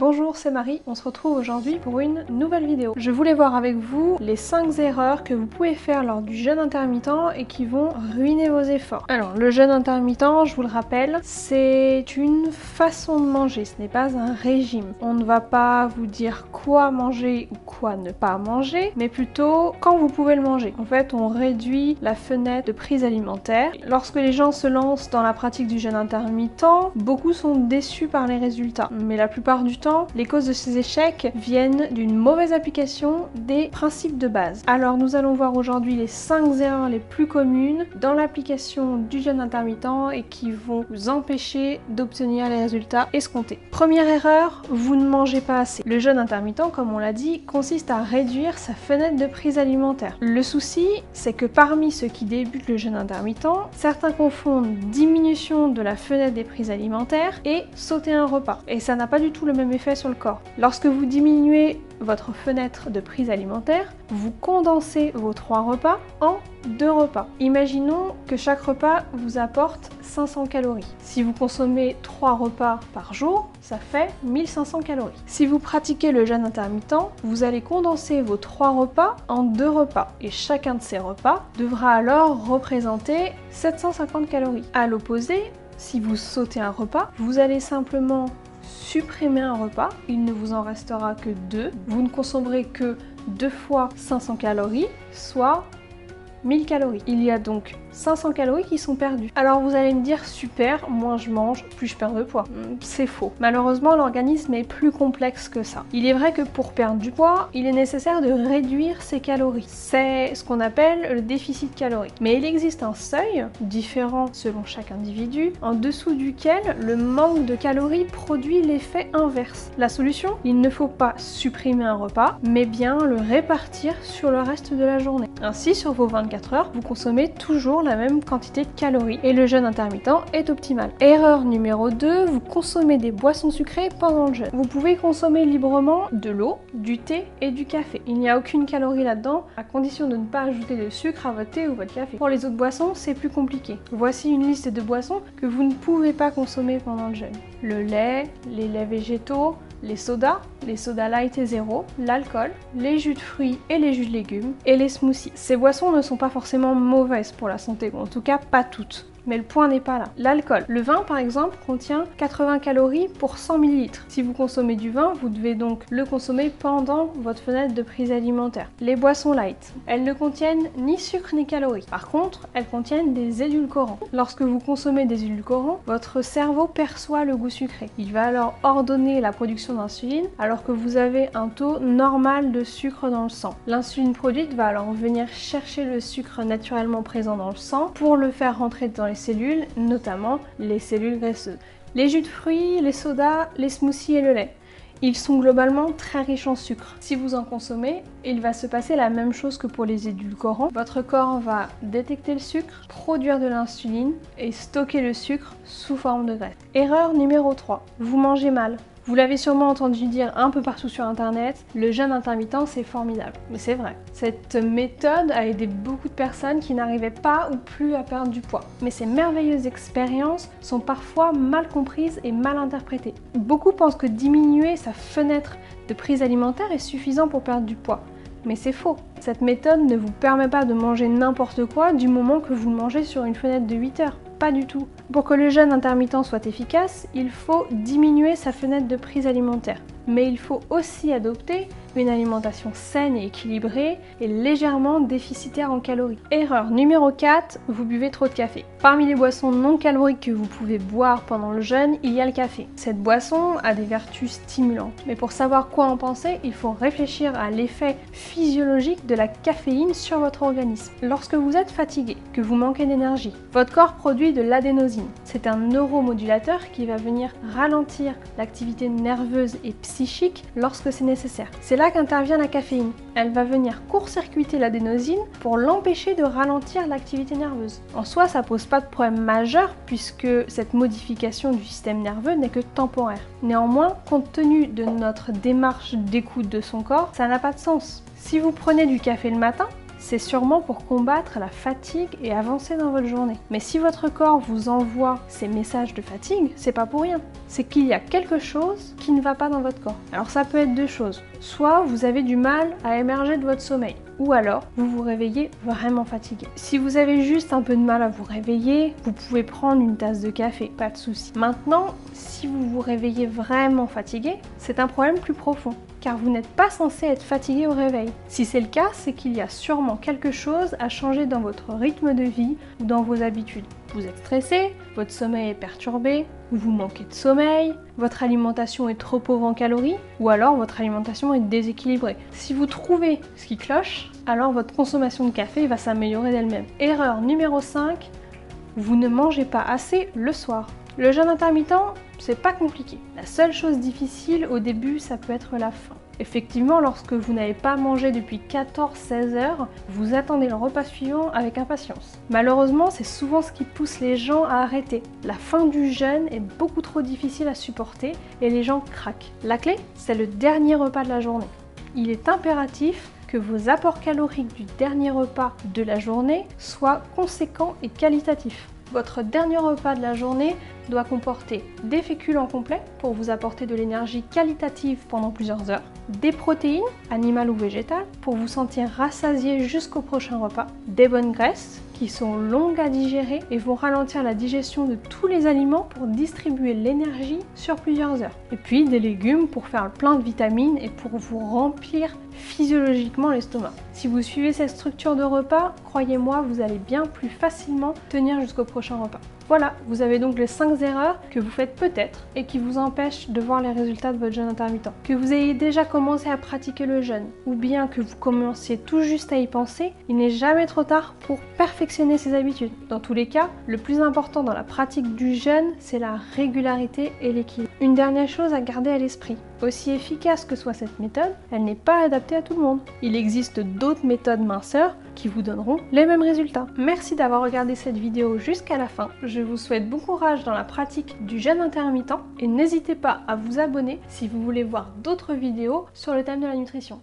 Bonjour, c'est Marie, on se retrouve aujourd'hui pour une nouvelle vidéo. Je voulais voir avec vous les 5 erreurs que vous pouvez faire lors du jeûne intermittent et qui vont ruiner vos efforts. Alors, le jeûne intermittent, je vous le rappelle, c'est une façon de manger, ce n'est pas un régime. On ne va pas vous dire quoi manger ou quoi ne pas manger, mais plutôt quand vous pouvez le manger. En fait, on réduit la fenêtre de prise alimentaire. Lorsque les gens se lancent dans la pratique du jeûne intermittent, beaucoup sont déçus par les résultats, mais la plupart du temps, les causes de ces échecs viennent d'une mauvaise application des principes de base. Alors nous allons voir aujourd'hui les 5 erreurs les plus communes dans l'application du jeûne intermittent et qui vont vous empêcher d'obtenir les résultats escomptés. Première erreur, vous ne mangez pas assez. Le jeûne intermittent, comme on l'a dit, consiste à réduire sa fenêtre de prise alimentaire. Le souci, c'est que parmi ceux qui débutent le jeûne intermittent, certains confondent diminution de la fenêtre des prises alimentaires et sauter un repas. Et ça n'a pas du tout le même effet sur le corps. Lorsque vous diminuez votre fenêtre de prise alimentaire, vous condensez vos 3 repas en 2 repas. Imaginons que chaque repas vous apporte 500 calories. Si vous consommez 3 repas par jour, ça fait 1500 calories. Si vous pratiquez le jeûne intermittent, vous allez condenser vos 3 repas en 2 repas. Et chacun de ces repas devra alors représenter 750 calories. À l'opposé, si vous sautez un repas, vous allez simplement supprimer un repas, il ne vous en restera que 2. Vous ne consommerez que 2 fois 500 calories, soit 1000 calories. Il y a donc 500 calories qui sont perdues. Alors vous allez me dire, super, moins je mange, plus je perds de poids. C'est faux. Malheureusement, l'organisme est plus complexe que ça. Il est vrai que pour perdre du poids, il est nécessaire de réduire ses calories. C'est ce qu'on appelle le déficit calorique. Mais il existe un seuil, différent selon chaque individu, en dessous duquel le manque de calories produit l'effet inverse. La solution, il ne faut pas supprimer un repas, mais bien le répartir sur le reste de la journée. Ainsi, sur vos 24 heures, vous consommez toujours la même quantité de calories et le jeûne intermittent est optimal. Erreur numéro 2, vous consommez des boissons sucrées pendant le jeûne. Vous pouvez consommer librement de l'eau, du thé et du café. Il n'y a aucune calorie là-dedans, à condition de ne pas ajouter de sucre à votre thé ou votre café. Pour les autres boissons, c'est plus compliqué. Voici une liste de boissons que vous ne pouvez pas consommer pendant le jeûne. Le lait, les laits végétaux, les sodas light et zéro, l'alcool, les jus de fruits et les jus de légumes, et les smoothies. Ces boissons ne sont pas forcément mauvaises pour la santé, ou en tout cas pas toutes. Mais le point n'est pas là. L'alcool. Le vin, par exemple, contient 80 calories pour 100 ml. Si vous consommez du vin, vous devez donc le consommer pendant votre fenêtre de prise alimentaire. Les boissons light. Elles ne contiennent ni sucre ni calories. Par contre, elles contiennent des édulcorants. Lorsque vous consommez des édulcorants, votre cerveau perçoit le goût sucré. Il va alors ordonner la production d'insuline alors que vous avez un taux normal de sucre dans le sang. L'insuline produite va alors venir chercher le sucre naturellement présent dans le sang pour le faire rentrer dans les cellules, notamment les cellules graisseuses. Les jus de fruits, les sodas, les smoothies et le lait. Ils sont globalement très riches en sucre. Si vous en consommez, il va se passer la même chose que pour les édulcorants. Votre corps va détecter le sucre, produire de l'insuline et stocker le sucre sous forme de graisse. Erreur numéro 3. Vous mangez mal. Vous l'avez sûrement entendu dire un peu partout sur internet, le jeûne intermittent c'est formidable. Mais c'est vrai. Cette méthode a aidé beaucoup de personnes qui n'arrivaient pas ou plus à perdre du poids. Mais ces merveilleuses expériences sont parfois mal comprises et mal interprétées. Beaucoup pensent que diminuer sa fenêtre de prise alimentaire est suffisant pour perdre du poids. Mais c'est faux. Cette méthode ne vous permet pas de manger n'importe quoi du moment que vous le mangez sur une fenêtre de 8 heures. Pas du tout. Pour que le jeûne intermittent soit efficace, il faut diminuer sa fenêtre de prise alimentaire. Mais il faut aussi adopter une alimentation saine et équilibrée et légèrement déficitaire en calories. Erreur numéro 4, vous buvez trop de café. Parmi les boissons non caloriques que vous pouvez boire pendant le jeûne, il y a le café. Cette boisson a des vertus stimulantes. Mais pour savoir quoi en penser, il faut réfléchir à l'effet physiologique de la caféine sur votre organisme. Lorsque vous êtes fatigué, que vous manquez d'énergie, votre corps produit de l'adénosine. C'est un neuromodulateur qui va venir ralentir l'activité nerveuse et psychique lorsque c'est nécessaire. C'est là qu'intervient la caféine. Elle va venir court-circuiter l'adénosine pour l'empêcher de ralentir l'activité nerveuse. En soi, ça pose pas de problème majeur puisque cette modification du système nerveux n'est que temporaire. Néanmoins, compte tenu de notre démarche d'écoute de son corps, ça n'a pas de sens. Si vous prenez du café le matin, c'est sûrement pour combattre la fatigue et avancer dans votre journée. Mais si votre corps vous envoie ces messages de fatigue, c'est pas pour rien. C'est qu'il y a quelque chose qui ne va pas dans votre corps. Alors ça peut être deux choses. Soit vous avez du mal à émerger de votre sommeil, ou alors vous vous réveillez vraiment fatigué. Si vous avez juste un peu de mal à vous réveiller, vous pouvez prendre une tasse de café, pas de souci. Maintenant, si vous vous réveillez vraiment fatigué, c'est un problème plus profond, car vous n'êtes pas censé être fatigué au réveil. Si c'est le cas, c'est qu'il y a sûrement quelque chose à changer dans votre rythme de vie ou dans vos habitudes. Vous êtes stressé, votre sommeil est perturbé, ou vous manquez de sommeil, votre alimentation est trop pauvre en calories, ou alors votre alimentation est déséquilibrée. Si vous trouvez ce qui cloche, alors votre consommation de café va s'améliorer d'elle-même. Erreur numéro 5, vous ne mangez pas assez le soir. Le jeûne intermittent, c'est pas compliqué. La seule chose difficile au début, ça peut être la faim. Effectivement, lorsque vous n'avez pas mangé depuis 14-16 heures, vous attendez le repas suivant avec impatience. Malheureusement, c'est souvent ce qui pousse les gens à arrêter. La fin du jeûne est beaucoup trop difficile à supporter et les gens craquent. La clé, c'est le dernier repas de la journée. Il est impératif que vos apports caloriques du dernier repas de la journée soient conséquents et qualitatifs. Votre dernier repas de la journée doit comporter des féculents complets pour vous apporter de l'énergie qualitative pendant plusieurs heures, des protéines, animales ou végétales, pour vous sentir rassasié jusqu'au prochain repas, des bonnes graisses qui sont longues à digérer et vont ralentir la digestion de tous les aliments pour distribuer l'énergie sur plusieurs heures. Et puis des légumes pour faire le plein de vitamines et pour vous remplir physiologiquement l'estomac. Si vous suivez cette structure de repas, croyez-moi, vous allez bien plus facilement tenir jusqu'au prochain repas. Voilà, vous avez donc les 5 erreurs que vous faites peut-être et qui vous empêchent de voir les résultats de votre jeûne intermittent. Que vous ayez déjà commencé à pratiquer le jeûne ou bien que vous commenciez tout juste à y penser, il n'est jamais trop tard pour perfectionner ses habitudes. Dans tous les cas, le plus important dans la pratique du jeûne, c'est la régularité et l'équilibre. Une dernière chose à garder à l'esprit. Aussi efficace que soit cette méthode, elle n'est pas adaptée à tout le monde. Il existe d'autres méthodes minceurs qui vous donneront les mêmes résultats. Merci d'avoir regardé cette vidéo jusqu'à la fin. Je vous souhaite bon courage dans la pratique du jeûne intermittent et n'hésitez pas à vous abonner si vous voulez voir d'autres vidéos sur le thème de la nutrition.